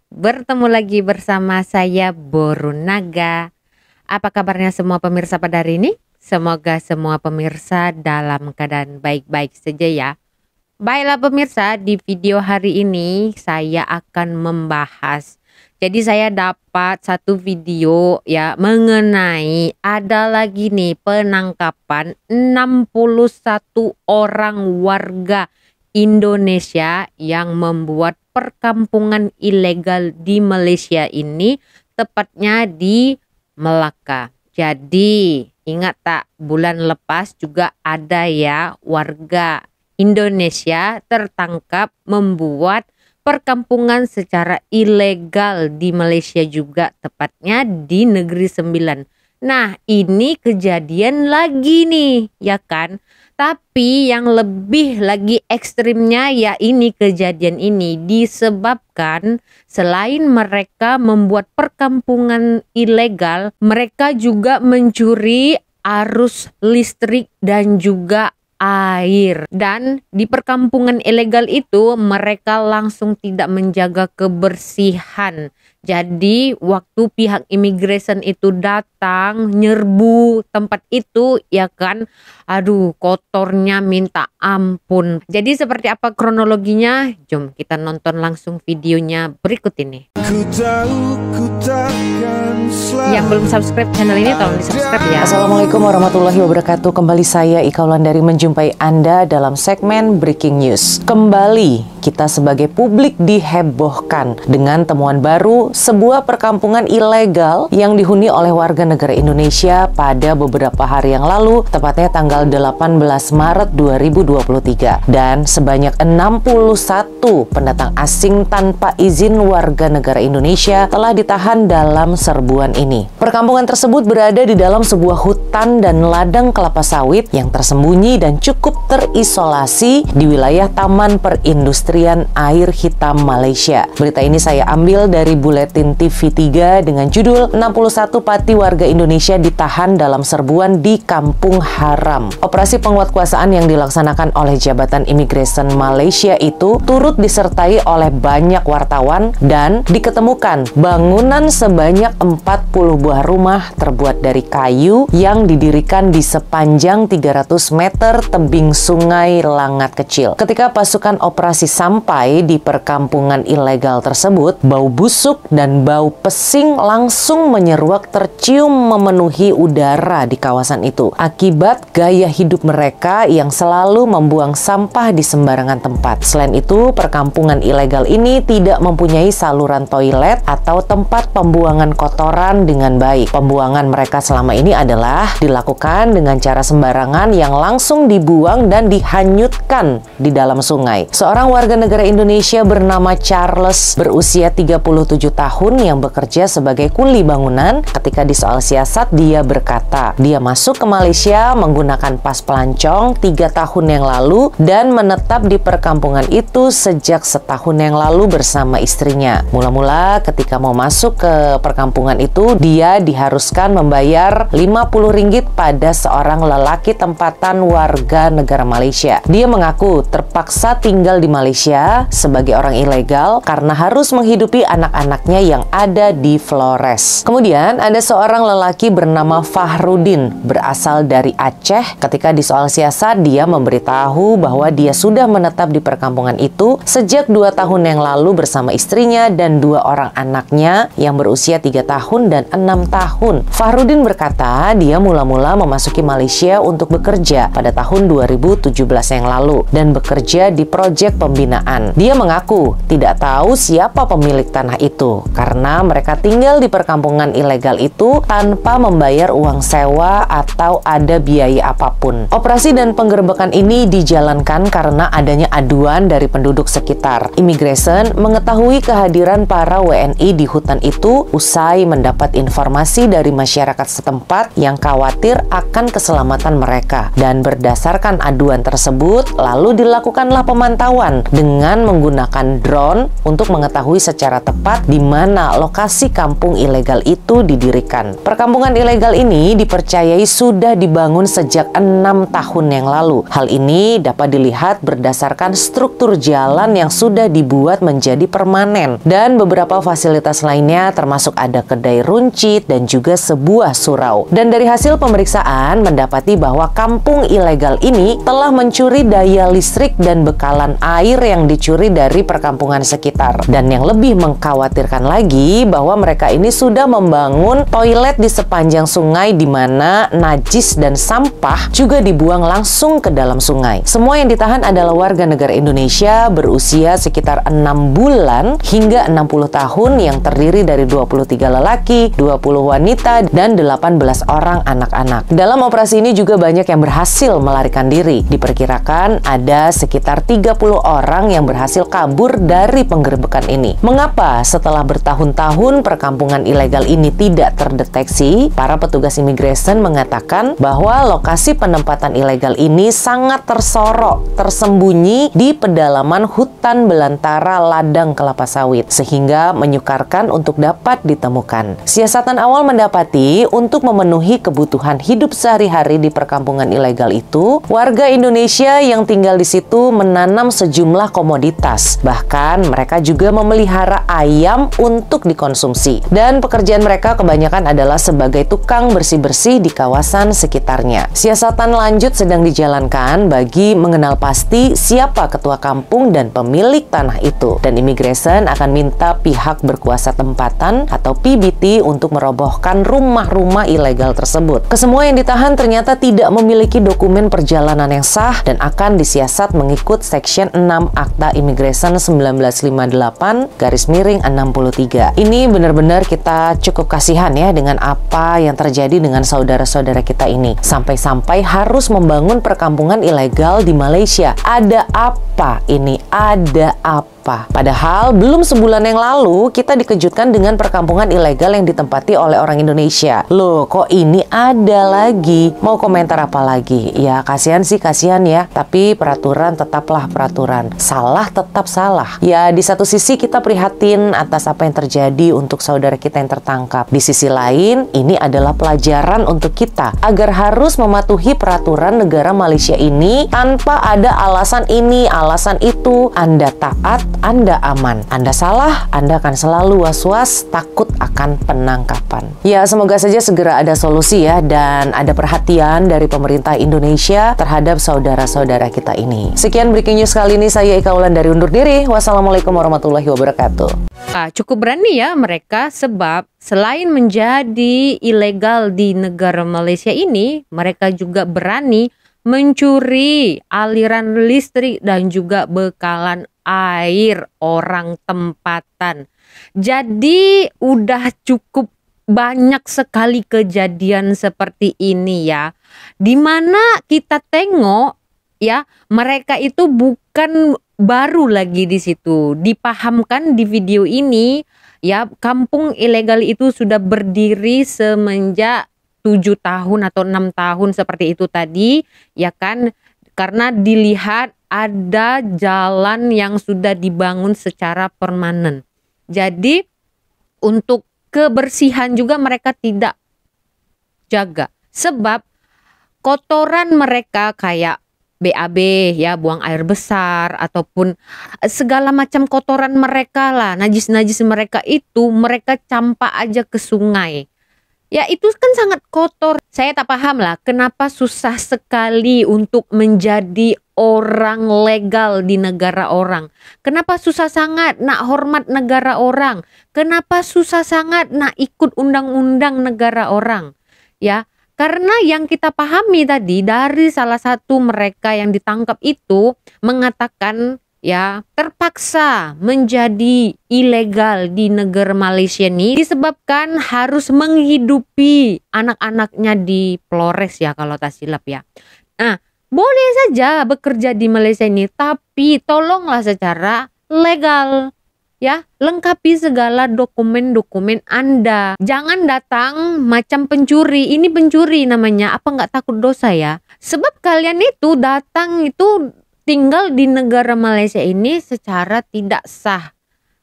bertemu lagi bersama saya Borunaga. Apa kabarnya semua pemirsa pada hari ini? Semoga semua pemirsa dalam keadaan baik-baik saja ya. Baiklah pemirsa, di video hari ini saya akan membahas. Jadi saya dapat satu video ya mengenai ada lagi nih penangkapan 61 orang warga Indonesia yang membuat perkampungan ilegal di Malaysia ini, tepatnya di Melaka. Jadi ingat tak, bulan lepas juga ada ya warga Indonesia tertangkap membuat perkampungan secara ilegal di Malaysia juga, tepatnya di Negeri Sembilan. Nah ini kejadian lagi nih ya kan. Tapi yang lebih lagi ekstrimnya ya ini kejadian ini disebabkan selain mereka membuat perkampungan ilegal, mereka juga mencuri arus listrik dan juga air. Dan di perkampungan ilegal itu mereka langsung tidak menjaga kebersihan. Jadi waktu pihak imigresen itu datang nyerbu tempat itu ya kan, aduh kotornya minta ampun. Jadi seperti apa kronologinya? Jom kita nonton langsung videonya berikut ini. Yang belum subscribe channel ini tolong di subscribe ya. Assalamualaikum warahmatullahi wabarakatuh. Kembali saya Ika Wulandari menjumpai Anda dalam segmen Breaking News. Kembali kita sebagai publik dihebohkan dengan temuan baru sebuah perkampungan ilegal yang dihuni oleh warga negara Indonesia pada beberapa hari yang lalu, tepatnya tanggal 18 Maret 2023. Dan sebanyak 61 pendatang asing tanpa izin warga negara Indonesia telah ditahan dalam serbuan ini. Perkampungan tersebut berada di dalam sebuah hutan dan ladang kelapa sawit yang tersembunyi dan cukup terisolasi di wilayah Taman Perindustrian Air Hitam Malaysia. Berita ini saya ambil dari Buletin TV3 dengan judul 61 Pati Warga Indonesia ditahan dalam serbuan di Kampung Haram. Operasi penguatkuasaan yang dilaksanakan oleh Jabatan Imigresen Malaysia itu turut disertai oleh banyak wartawan dan diketemukan bangunan sebanyak 40 buah rumah terbuat dari kayu yang didirikan di sepanjang 300 meter tebing sungai Langat Kecil. Ketika pasukan operasi sampai di perkampungan ilegal tersebut, bau busuk dan bau pesing langsung menyeruak tercium memenuhi udara di kawasan itu akibat gaya hidup mereka yang selalu membuang sampah di sembarangan tempat. Selain itu, perkampungan ilegal ini tidak mempunyai saluran toilet atau tempat pembuangan kotoran dengan baik. Pembuangan mereka selama ini adalah dilakukan dengan cara sembarangan yang langsung dibuang dan dihanyutkan di dalam sungai. Seorang warga negara Indonesia bernama Charles berusia 37 tahun yang bekerja sebagai kuli bangunan. Ketika disoal siasat, dia berkata dia masuk ke Malaysia menggunakan pas pelancong 3 tahun yang lalu dan menetap di perkampungan itu sejak setahun yang lalu bersama istrinya. Mula-mula ketika mau masuk ke perkampungan itu, dia diharuskan membayar RM50 pada seorang lelaki tempatan warga negara Malaysia. Dia mengaku terpaksa tinggal di Malaysia sebagai orang ilegal karena harus menghidupi anak-anaknya yang ada di Flores. Kemudian ada seorang lelaki bernama Fahrudin berasal dari Aceh. Ketika disoal siasat, dia memberitahu bahwa dia sudah menetap di perkampungan itu sejak 2 tahun yang lalu bersama istrinya dan 2 orang anaknya yang berusia 3 tahun dan 6 tahun. Fahrudin berkata dia mula-mula memasuki Malaysia untuk bekerja pada tahun 2017 yang lalu dan bekerja di proyek pembinaan. Dia mengaku tidak tahu siapa pemilik tanah itu karena mereka tinggal di perkampungan ilegal itu tanpa membayar uang sewa atau ada biaya apapun. Operasi dan penggerebekan ini dijalankan karena adanya aduan dari penduduk sekitar. Imigresen mengetahui kehadiran para WNI di hutan itu usai mendapat informasi dari masyarakat setempat yang khawatir akan keselamatan mereka. Dan berdasarkan aduan tersebut, lalu dilakukanlah pemantauan dengan menggunakan drone untuk mengetahui secara tepat di mana lokasi kampung ilegal itu didirikan. Perkampungan ilegal ini dipercayai sudah dibangun sejak 6 tahun yang lalu. Hal ini dapat dilihat berdasarkan struktur jalan yang sudah dibuat menjadi permanen dan beberapa fasilitas lainnya, termasuk ada kedai runcit dan juga sebuah surau. Dan dari hasil pemeriksaan mendapati bahwa kampung ilegal ini telah mencuri daya listrik dan bekalan air yang dicuri dari perkampungan sekitar. Dan yang lebih mengkhawatirkan lagi bahwa mereka ini sudah membangun toilet di sepanjang sungai di mana najis dan sampah juga dibuang langsung ke dalam sungai. Semua yang ditahan adalah warga negara Indonesia berusia sekitar 6 bulan hingga 60 tahun yang terdiri dari 23 lelaki, 20 wanita, dan 18 orang anak-anak. Dalam operasi ini juga banyak yang berhasil melarikan diri. Diperkirakan ada sekitar 30 orang yang berhasil kabur dari penggerebekan ini. Mengapa setelah bertahun-tahun perkampungan ilegal ini tidak terdeteksi? Para petugas imigrasi mengatakan bahwa lokasi penempatan ilegal ini sangat tersorok, tersembunyi di pedalaman hutan belantara ladang kelapa sawit, sehingga menyukarkan untuk dapat ditemukan. Siasatan awal mendapati untuk memenuhi kebutuhan hidup sehari-hari di perkampungan ilegal itu, warga Indonesia yang tinggal di situ menanam sejumlah komoditas. Bahkan mereka juga memelihara ayam untuk dikonsumsi. Dan pekerjaan mereka kebanyakan adalah sebagai tukang bersih-bersih di kawasan sekitarnya. Siasatan lanjut sedang dijalankan bagi mengenal pasti siapa ketua kampung dan pemilik tanah itu. Dan imigresen akan minta pihak berkuasa tempatan atau PBT untuk merobohkan rumah-rumah ilegal tersebut. Kesemua yang ditahan ternyata tidak memiliki dokumen perjalanan yang sah dan akan disiasat mengikut Section 6 Akta Imigresen 1958/63. Ini benar-benar kita cukup kasihan ya dengan apa yang terjadi dengan saudara-saudara kita ini. Sampai-sampai harus membangun perkampungan ilegal di Malaysia. Ada apa ini? Ada apa? Padahal belum sebulan yang lalu kita dikejutkan dengan perkampungan ilegal yang ditempati oleh orang Indonesia. Loh, kok ini ada lagi? Mau komentar apa lagi? Ya kasihan sih, kasihan ya. Tapi peraturan tetaplah peraturan. Salah tetap salah. Ya di satu sisi kita prihatin atas apa yang terjadi untuk saudara kita yang tertangkap. Di sisi lain, ini adalah pelajaran untuk kita agar harus mematuhi peraturan negara Malaysia ini tanpa ada alasan ini, alasan itu. Anda taat, Anda aman. Anda salah, Anda akan selalu was-was, takut akan penangkapan. Ya, semoga saja segera ada solusi ya, dan ada perhatian dari pemerintah Indonesia terhadap saudara-saudara kita ini. Sekian breaking news kali ini, saya Ika Ulan dari undur diri. Wassalamualaikum warahmatullahi wabarakatuh. Cukup berani ya mereka, sebab selain menjadi ilegal di negara Malaysia ini, mereka juga berani mencuri aliran listrik dan juga bekalan air orang tempatan. Jadi udah cukup banyak sekali kejadian seperti ini ya, dimana kita tengok ya, mereka itu bukan baru lagi di situ. Dipahamkan di video ini ya, kampung ilegal itu sudah berdiri semenjak 7 tahun atau 6 tahun seperti itu tadi ya kan, karena dilihat ada jalan yang sudah dibangun secara permanen. Jadi untuk kebersihan juga mereka tidak jaga, sebab kotoran mereka kayak BAB ya, buang air besar ataupun segala macam kotoran mereka lah, najis-najis mereka itu mereka campak aja ke sungai. Ya itu kan sangat kotor. Saya tak paham lah kenapa susah sekali untuk menjadi orang legal di negara orang. Kenapa susah sangat nak hormat negara orang. Kenapa susah sangat nak ikut undang-undang negara orang. Ya, karena yang kita pahami tadi dari salah satu mereka yang ditangkap itu mengatakan ya terpaksa menjadi ilegal di negara Malaysia ini disebabkan harus menghidupi anak-anaknya di Flores ya kalau tak silap ya. Nah, boleh saja bekerja di Malaysia ini, tapi tolonglah secara legal ya, lengkapi segala dokumen-dokumen Anda. Jangan datang macam pencuri. Ini pencuri namanya, apa nggak takut dosa ya? Sebab kalian itu datang itu tinggal di negara Malaysia ini secara tidak sah.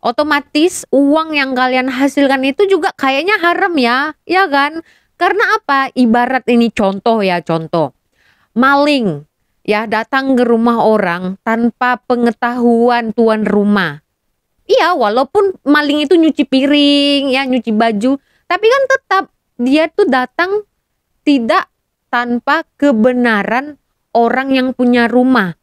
Otomatis uang yang kalian hasilkan itu juga kayaknya haram ya, ya kan? Karena apa? Ibarat ini contoh ya, contoh. Maling ya datang ke rumah orang tanpa pengetahuan tuan rumah. Iya, walaupun maling itu nyuci piring, ya nyuci baju, tapi kan tetap dia tuh datang tidak tanpa kebenaran orang yang punya rumah.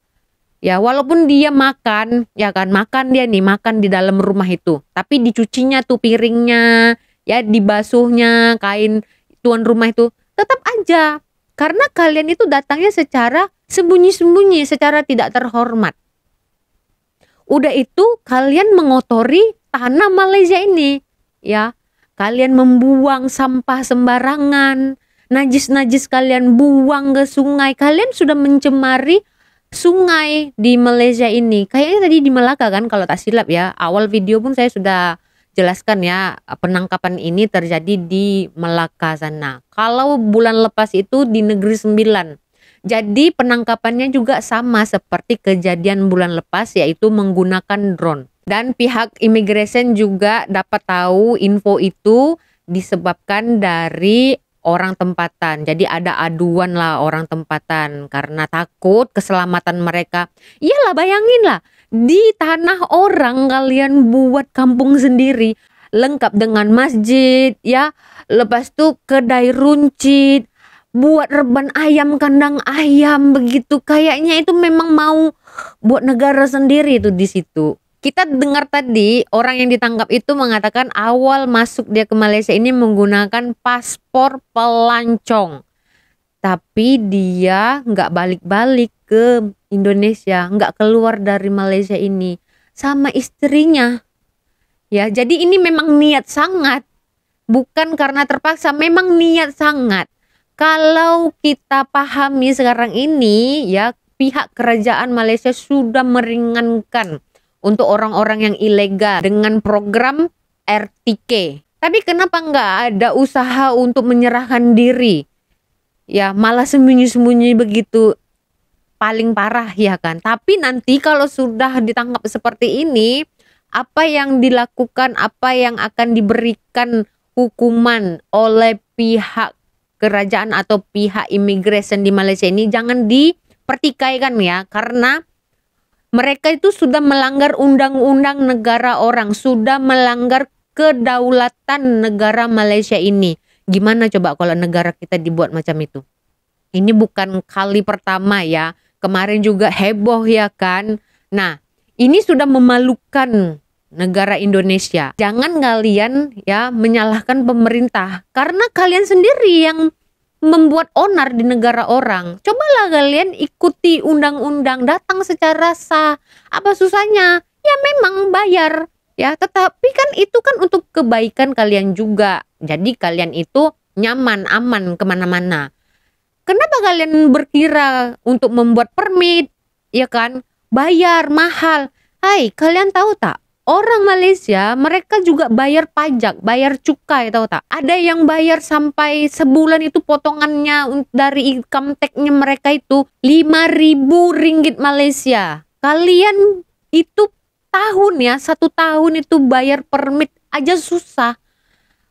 Ya, walaupun dia makan, ya kan, makan dia nih, makan di dalam rumah itu. Tapi dicucinya tuh piringnya, ya dibasuhnya kain tuan rumah itu, tetap aja. Karena kalian itu datangnya secara sembunyi-sembunyi, secara tidak terhormat. Udah itu kalian mengotori tanah Malaysia ini, ya. Kalian membuang sampah sembarangan, najis-najis kalian buang ke sungai, kalian sudah mencemari sungai di Malaysia ini. Kayaknya tadi di Melaka kan kalau tak silap ya. Awal video pun saya sudah jelaskan ya, penangkapan ini terjadi di Melaka sana. Kalau bulan lepas itu di Negeri Sembilan. Jadi penangkapannya juga sama seperti kejadian bulan lepas, yaitu menggunakan drone. Dan pihak imigresen juga dapat tahu info itu disebabkan dari orang tempatan. Jadi ada aduan lah orang tempatan karena takut keselamatan mereka. Iyalah, bayangin lah, di tanah orang kalian buat kampung sendiri, lengkap dengan masjid ya, lepas tuh kedai runcit, buat reban ayam, kandang ayam begitu. Kayaknya itu memang mau buat negara sendiri itu di situ. Kita dengar tadi orang yang ditangkap itu mengatakan awal masuk dia ke Malaysia ini menggunakan paspor pelancong. Tapi dia nggak balik-balik ke Indonesia, nggak keluar dari Malaysia ini sama istrinya. Ya, jadi ini memang niat sangat. Bukan karena terpaksa, memang niat sangat. Kalau kita pahami sekarang ini ya, pihak kerajaan Malaysia sudah meringankan untuk orang-orang yang ilegal dengan program RTK. Tapi kenapa nggak ada usaha untuk menyerahkan diri? Ya malah sembunyi-sembunyi begitu, paling parah ya kan. Tapi nanti kalau sudah ditangkap seperti ini, apa yang dilakukan, apa yang akan diberikan hukuman oleh pihak kerajaan atau pihak imigresen di Malaysia ini jangan dipertikaikan ya, karena mereka itu sudah melanggar undang-undang negara orang, sudah melanggar kedaulatan negara Malaysia ini. Gimana coba kalau negara kita dibuat macam itu? Ini bukan kali pertama ya, kemarin juga heboh ya kan. Nah, ini sudah memalukan negara Indonesia. Jangan kalian ya menyalahkan pemerintah, karena kalian sendiri yang membuat onar di negara orang. Cobalah kalian ikuti undang-undang, datang secara sah. Apa susahnya? Ya memang bayar ya, tetapi kan itu kan untuk kebaikan kalian juga. Jadi kalian itu nyaman, aman kemana-mana. Kenapa kalian berkira untuk membuat permit ya kan bayar mahal? Hai, kalian tahu tak? Orang Malaysia mereka juga bayar pajak, bayar cukai, tahu tak? Ada yang bayar sampai sebulan itu potongannya dari income tax-nya mereka itu 5.000 ringgit Malaysia. Kalian itu tahun ya, 1 tahun itu bayar permit aja susah.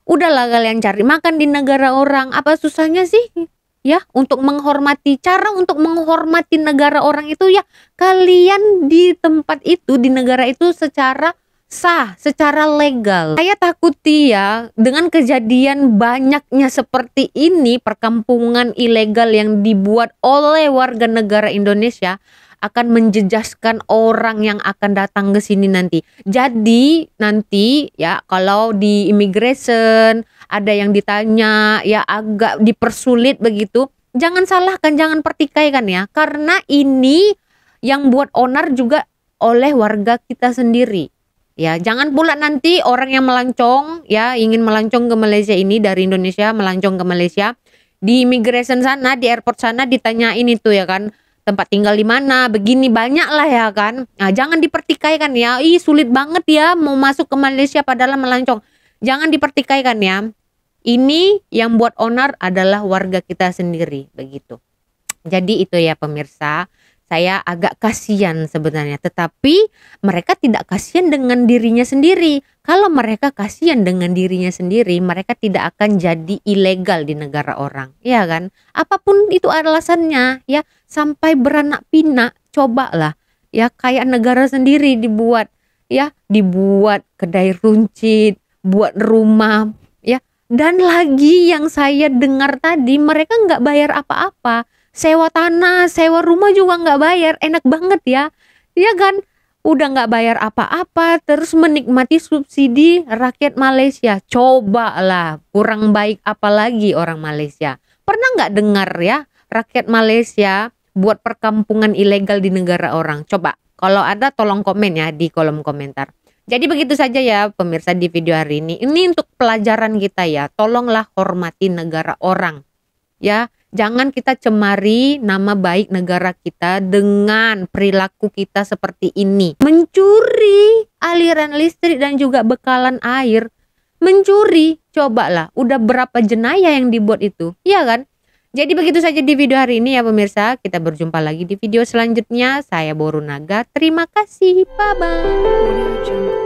Udahlah kalian cari makan di negara orang, apa susahnya sih? Ya, untuk menghormati, cara untuk menghormati negara orang itu ya kalian di tempat itu, di negara itu secara sah, secara legal. Saya takuti ya dengan kejadian banyaknya seperti ini, perkampungan ilegal yang dibuat oleh warga negara Indonesia akan menjejaskan orang yang akan datang ke sini nanti. Jadi nanti ya kalau di immigration ada yang ditanya ya agak dipersulit begitu, jangan salahkan, jangan pertikaikan ya, karena ini yang buat onar juga oleh warga kita sendiri. Ya, jangan pula nanti orang yang melancong ya, ingin melancong ke Malaysia ini dari Indonesia melancong ke Malaysia, di immigration sana, di airport sana ditanyain itu ya kan, tempat tinggal di mana, begini banyak lah ya kan. Nah, jangan dipertikaikan ya. Ih, sulit banget ya mau masuk ke Malaysia padahal melancong. Jangan dipertikaikan ya. Ini yang buat onar adalah warga kita sendiri begitu. Jadi itu ya pemirsa, saya agak kasihan sebenarnya. Tetapi mereka tidak kasihan dengan dirinya sendiri. Kalau mereka kasihan dengan dirinya sendiri, mereka tidak akan jadi ilegal di negara orang. Ya kan? Apapun itu alasannya ya, sampai beranak pinak, cobalah. Ya kayak negara sendiri dibuat. Ya, dibuat kedai runcit, buat rumah. Ya, dan lagi yang saya dengar tadi, mereka nggak bayar apa-apa. Sewa tanah, sewa rumah juga nggak bayar, enak banget ya. Ya kan, udah nggak bayar apa-apa, terus menikmati subsidi rakyat Malaysia. Coba lah, kurang baik apa lagi orang Malaysia. Pernah nggak dengar ya, rakyat Malaysia buat perkampungan ilegal di negara orang? Coba, kalau ada tolong komen ya di kolom komentar. Jadi begitu saja ya pemirsa di video hari ini. Ini untuk pelajaran kita ya, tolonglah hormati negara orang. Ya, jangan kita cemari nama baik negara kita dengan perilaku kita seperti ini. Mencuri aliran listrik dan juga bekalan air. Mencuri, cobalah. Udah berapa jenayah yang dibuat itu, iya kan? Jadi begitu saja di video hari ini ya pemirsa. Kita berjumpa lagi di video selanjutnya. Saya Borunaga. Terima kasih. Bye-bye.